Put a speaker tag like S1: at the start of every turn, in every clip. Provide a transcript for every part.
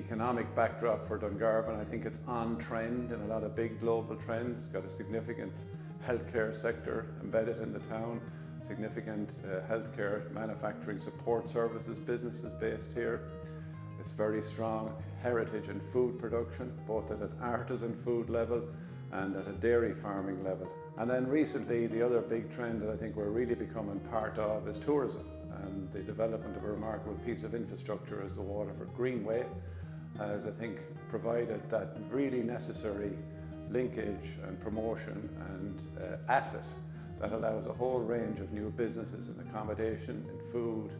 S1: economic backdrop for Dungarvan. I think it's on trend in a lot of big global trends. Got a significant healthcare sector embedded in the town, significant healthcare manufacturing support services businesses based here. It's very strong heritage and food production, both at an artisan food level and at a dairy farming level. And then recently, the other big trend that I think we're really becoming part of is tourism, and the development of a remarkable piece of infrastructure as the Waterford Greenway has, I think, provided that really necessary linkage and promotion and asset that allows a whole range of new businesses in accommodation, in food,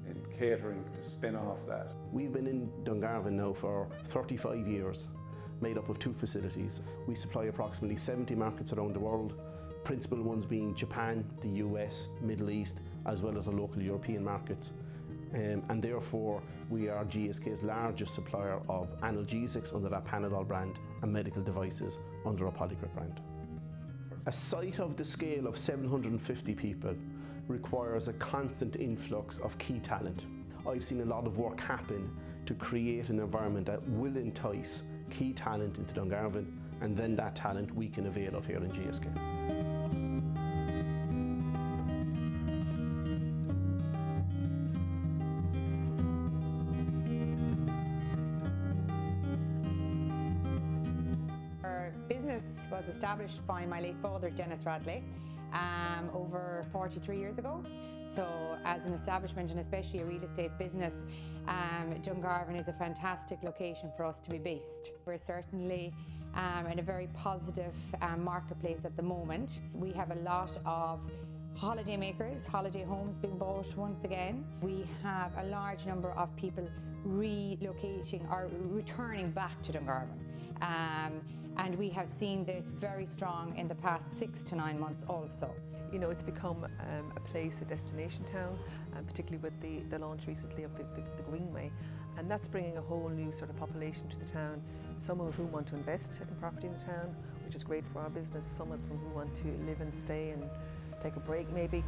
S1: in catering to spin off that.
S2: We've been in Dungarvan now for 35 years, made up of 2 facilities. We supply approximately 70 markets around the world, principal ones being Japan, the US, Middle East, as well as the local European markets. And therefore, we are GSK's largest supplier of analgesics under that Panadol brand and medical devices under a Polygrip brand. A site of the scale of 750 people requires a constant influx of key talent. I've seen a lot of work happen to create an environment that will entice key talent into Dungarvan, and then that talent we can avail of here in GSK.
S3: Our business was established by my late father, Dennis Radley, over 43 years ago. So as an establishment, and especially a real estate business, Dungarvan is a fantastic location for us to be based. We're certainly in a very positive marketplace at the moment. We have a lot of holiday makers, holiday homes being bought once again. We have a large number of people relocating or returning back to Dungarvan. And we have seen this very strong in the past 6 to 9 months also.
S4: You know, it's become a place, a destination town, particularly with the launch recently of the Greenway. And that's bringing a whole new sort of population to the town, some of whom want to invest in property in the town, which is great for our business, some of them who want to live and stay and take a break maybe.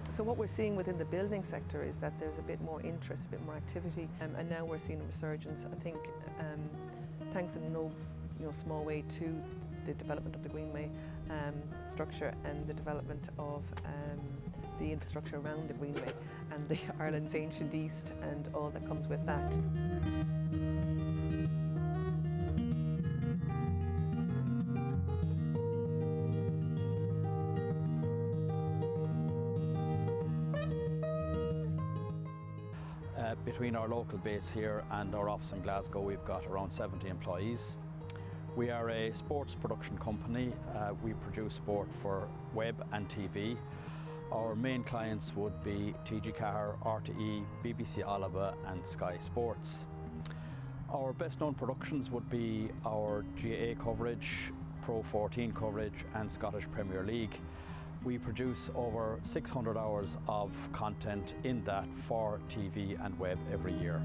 S4: So what we're seeing within the building sector is that there's a bit more interest, a bit more activity, and now we're seeing a resurgence, I think, thanks in no small way to the development of the Greenway structure and the development of the infrastructure around the Greenway and the Ireland's ancient East and all that comes with that.
S5: Between our local base here and our office in Glasgow, we've got around 70 employees. We are a sports production company. We produce sport for web and TV. Our main clients would be TG Cahir, RTE, BBC Oliva and Sky Sports. Our best known productions would be our GAA coverage, Pro 14 coverage and Scottish Premier League. We produce over 600 hours of content in that for TV and web every year.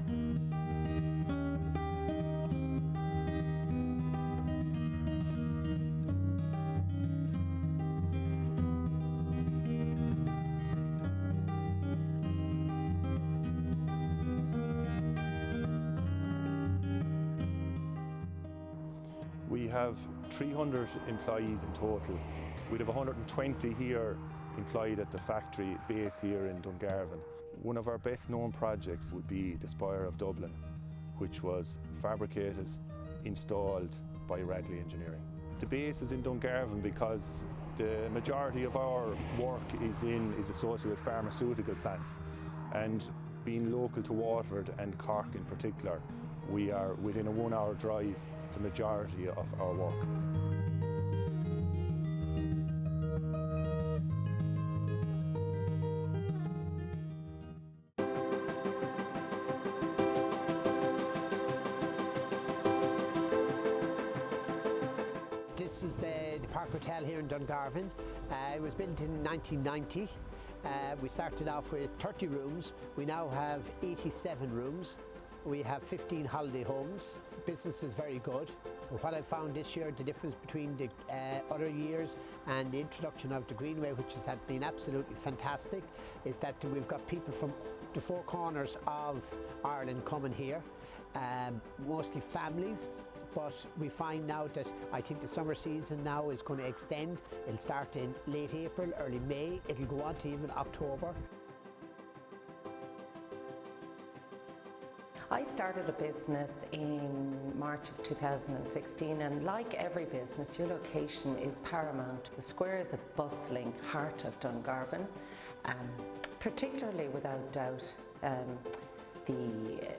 S6: We have 300 employees in total. We'd have 120 here employed at the factory base here in Dungarvan. One of our best known projects would be the Spire of Dublin, which was fabricated, installed by Radley Engineering. The base is in Dungarvan because the majority of our work is associated with pharmaceutical plants, and being local to Waterford and Cork in particular, we are within a 1-hour drive the majority of our work.
S7: This is the Park Hotel here in Dungarvan. It was built in 1990. We started off with 30 rooms. We now have 87 rooms. We have 15 holiday homes. Business is very good. What I found this year, the difference between the other years and the introduction of the Greenway, which has been absolutely fantastic, is that we've got people from the four corners of Ireland coming here, mostly families. But we find now that I think the summer season now is going to extend. It'll start in late April, early May. It'll go on to even October.
S8: I started a business in March of 2016, and like every business, your location is paramount. The square is a bustling heart of Dungarvan, particularly without doubt.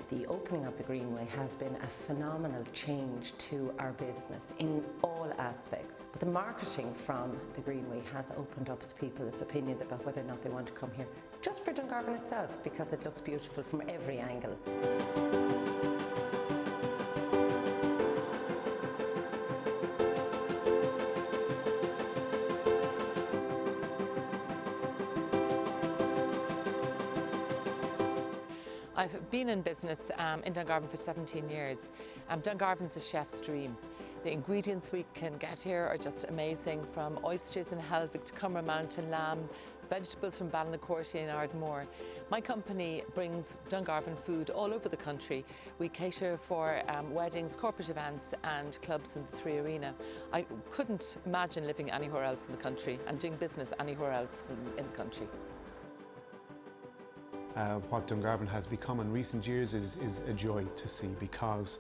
S8: The opening of the Greenway has been a phenomenal change to our business in all aspects. But the marketing from the Greenway has opened up people's opinion about whether or not they want to come here, just for Dungarvan itself, because it looks beautiful from every angle.
S9: I've been in business in Dungarvan for 17 years. Dungarvan's a chef's dream. The ingredients we can get here are just amazing, from oysters in Helvick to Cumber Mountain lamb, vegetables from Ballinacoursey and Ardmore. My company brings Dungarvan food all over the country. We cater for weddings, corporate events and clubs in the Three Arena. I couldn't imagine living anywhere else in the country and doing business anywhere else in the country.
S10: What Dungarvan has become in recent years is a joy to see, because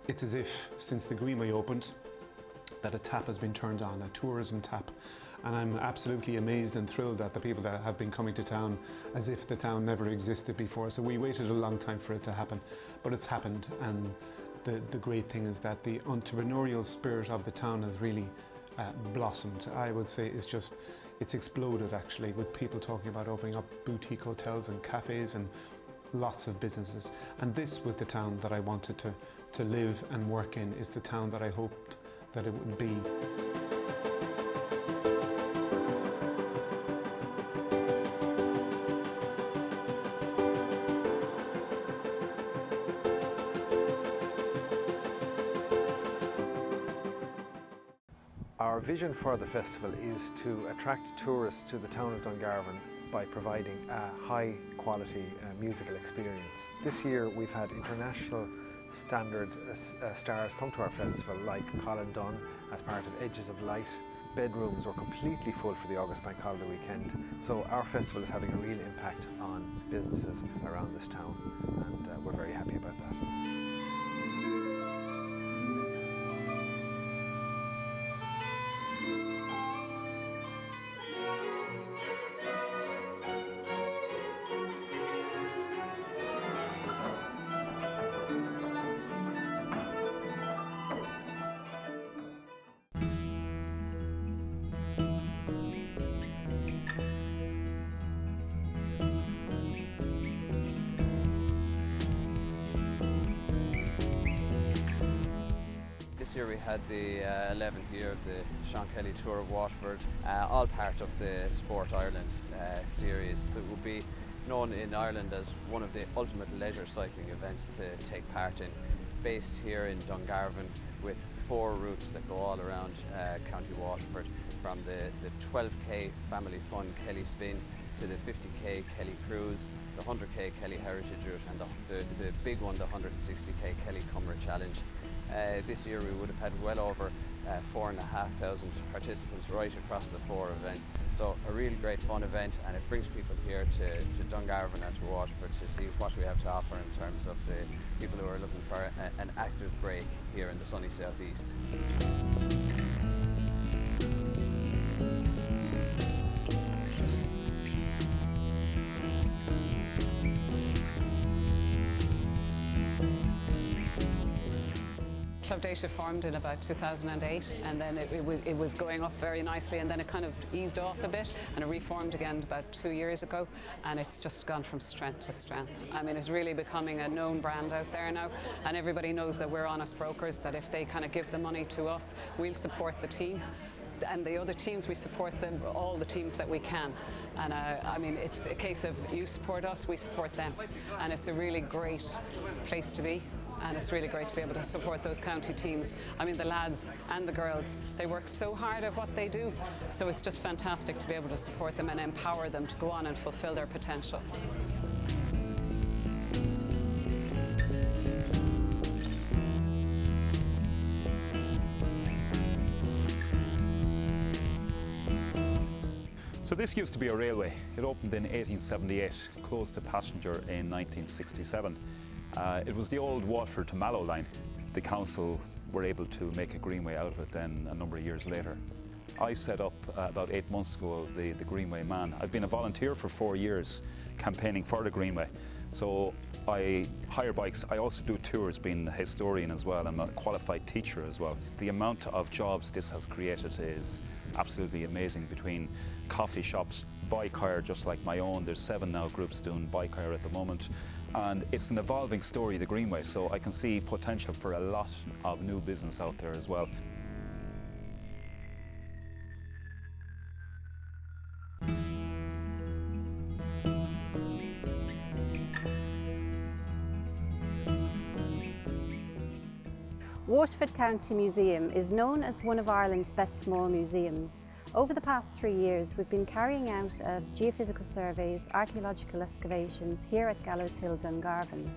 S10: it's as if since the Greenway opened that a tap has been turned on, a tourism tap, and I'm absolutely amazed and thrilled at the people that have been coming to town as if the town never existed before. So we waited a long time for it to happen, but it's happened, and the great thing is that the entrepreneurial spirit of the town has really blossomed. I would say it's exploded actually, with people talking about opening up boutique hotels and cafes and lots of businesses. And this was the town that I wanted to live and work in, is the town that I hoped that it would be.
S11: Our vision for the festival is to attract tourists to the town of Dungarvan by providing a high quality musical experience. This year we've had international standard stars come to our festival, like Colin Dunn as part of Edges of Light. Bedrooms were completely full for the August Bank Holiday weekend, so our festival is having a real impact on businesses around this town, and we're very happy about that.
S12: This year we had the 11th year of the Sean Kelly Tour of Waterford, all part of the Sport Ireland series. It will be known in Ireland as one of the ultimate leisure cycling events to take part in. Based here in Dungarvan, with 4 routes that go all around County Waterford, from the 12k Family Fun Kelly Spin to the 50k Kelly Cruise, the 100k Kelly Heritage Route, and the big one, the 160k Kelly Cumber Challenge. This year we would have had well over 4,500 participants right across the 4 events. So a really great fun event, and it brings people here to Dungarvan and to Waterford to see what we have to offer in terms of the people who are looking for an active break here in the sunny southeast.
S13: Club Data formed in about 2008, and then it was going up very nicely, and then it kind of eased off a bit, and it reformed again about 2 years ago, and it's just gone from strength to strength. I mean, it's really becoming a known brand out there now, and everybody knows that we're honest brokers, that if they kind of give the money to us, we'll support the team. And the other teams, we support them, all the teams that we can. And I mean, it's a case of you support us, we support them. And it's a really great place to be. and it's really great to be able to support those county teams. I mean, the lads and the girls, they work so hard at what they do, so it's just fantastic to be able to support them and empower them to go on and fulfil their potential.
S14: So this used to be a railway. It opened in 1878, closed to passenger in 1967. It was the old Waterford to Mallow line. The council were able to make a greenway out of it then a number of years later. I set up about 8 months ago the Greenway Man. I've been a volunteer for 4 years campaigning for the Greenway. So I hire bikes. I also do tours, being a historian as well. I'm a qualified teacher as well. The amount of jobs this has created is absolutely amazing, between coffee shops, bike hire just like my own. There's 7 now groups doing bike hire at the moment. And it's an evolving story, the Greenway, so I can see potential for a lot of new business out there as well.
S15: Waterford County Museum is known as one of Ireland's best small museums. Over the past 3 years, we've been carrying out geophysical surveys, archaeological excavations here at Gallows Hill, Dungarvan.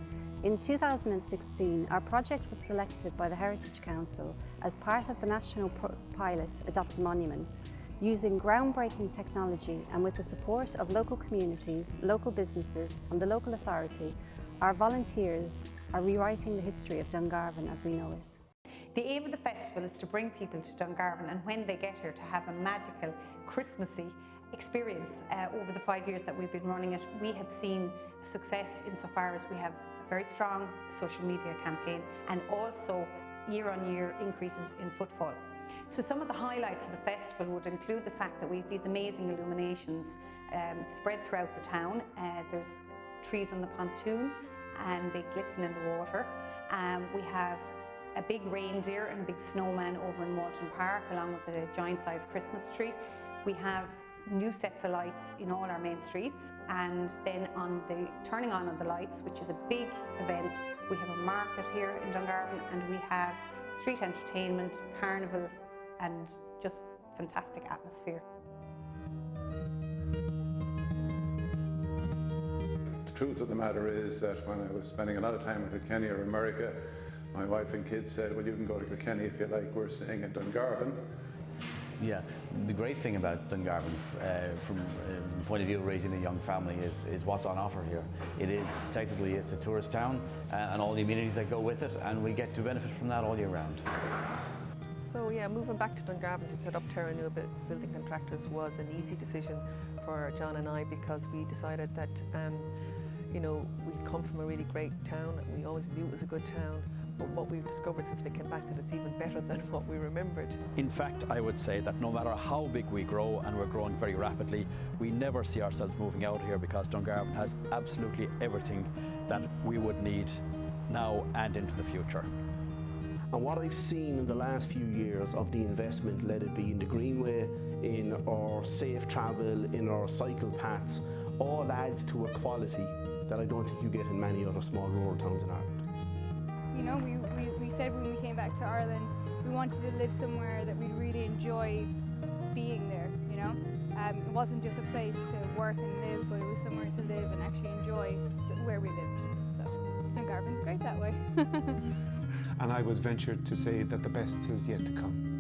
S15: In 2016, our project was selected by the Heritage Council as part of the national pilot Adopt a Monument. Using groundbreaking technology and with the support of local communities, local businesses and the local authority, our volunteers are rewriting the history of Dungarvan as we know it.
S3: The aim of the festival is to bring people to Dungarvan, and when they get here, to have a magical, Christmassy experience. Over the 5 years that we've been running it, we have seen success insofar as we have a very strong social media campaign and also year-on-year increases in footfall. So some of the highlights of the festival would include the fact that we have these amazing illuminations spread throughout the town. There's trees on the pontoon and they glisten in the water. We have a big reindeer and a big snowman over in Walton Park, along with a giant-sized Christmas tree. We have new sets of lights in all our main streets, and then on the turning on of the lights, which is a big event, we have a market here in Dungarvan, and we have street entertainment, carnival, and just fantastic atmosphere.
S1: The truth of the matter is that when I was spending a lot of time in Kilkenny or America, my wife and kids said, well, you can go to Kilkenny if you like, we're staying in Dungarvan.
S16: Yeah, the great thing about Dungarvan from the point of view of raising a young family is what's on offer here. It is, technically, it's a tourist town and all the amenities that go with it, and we get to benefit from that all year round.
S4: So yeah, moving back to Dungarvan to set up Terra Nua Building Contractors was an easy decision for John and I, because we decided that you know, we'd come from a really great town. We always knew it was a good town. But what we've discovered since we came back, that it's even better than what we remembered.
S5: In fact, I would say that no matter how big we grow, and we're growing very rapidly, we never see ourselves moving out here, because Dungarvan has absolutely everything that we would need now and into the future.
S2: And what I've seen in the last few years of the investment, let it be in the Greenway, in our safe travel, in our cycle paths, all adds to a quality that I don't think you get in many other small rural towns in Ireland.
S17: You know, we said when we came back to Ireland, we wanted to live somewhere that we'd really enjoy being there, you know? It wasn't just a place to work and live, but it was somewhere to live and actually enjoy where we lived. So Dungarvan's great that way.
S10: And I would venture to say that the best is yet to come.